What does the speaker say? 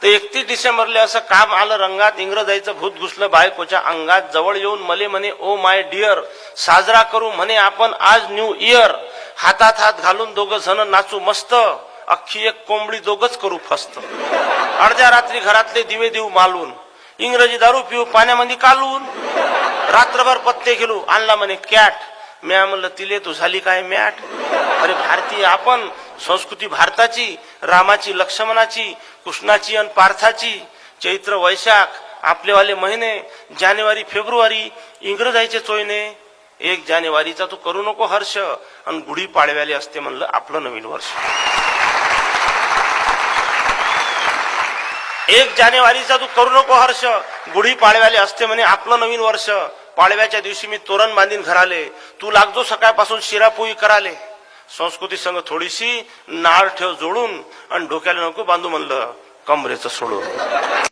तर 31 डिसेंबरला असं काम आलं रंगात, इंग्रजाईचं भूत घुसलं बायकोच्या अंगात, जवळ येऊन मले म्हणे ओ माय डिअर, साजरा करू म्हणे आपण आज न्यू इयर, हातात हात घालून दोघं जण नाचू मस्त, अख्खी एक कोंबडी दोघच करू फस्त, अर्ध्या रात्री घरातले दिवे देऊ मालून, इंग्रजी दारू पिऊ पाण्यामध्ये कालून, रात्रभर पत्ते खेळू, आणला म्हणे कॅट, म्या म्हणलं तिले तू झाली काय मॅट, अरे भारतीय आपण, संस्कृती भारताची, रामाची लक्ष्मणाची, कृष्णाची आणि पार्थाची, चैत्र वैशाख आपलेवाले महिने, जानेवारी फेब्रुवारी इंग्रजायचे चोयने, 1 जानेवारीचा तू करू नको हर्ष, आणि गुढी पाडव्याले असते म्हणलं आपलं नवीन वर्ष. 1 जानेवारीचा तू करू नको हर्ष, गुढी पाडव्याले असते म्हणे आपलं नवीन वर्ष. पाडव्याच्या दिवशी मी तोरण बांधीन घराले, तू लागजो सकाळपासून शिरापोळी कराले, संस्कृती संग थोडीशी नाळ ठेव जोडून, आणि डोक्याला नको बांधू म्हणलं कमरेचं सोडून.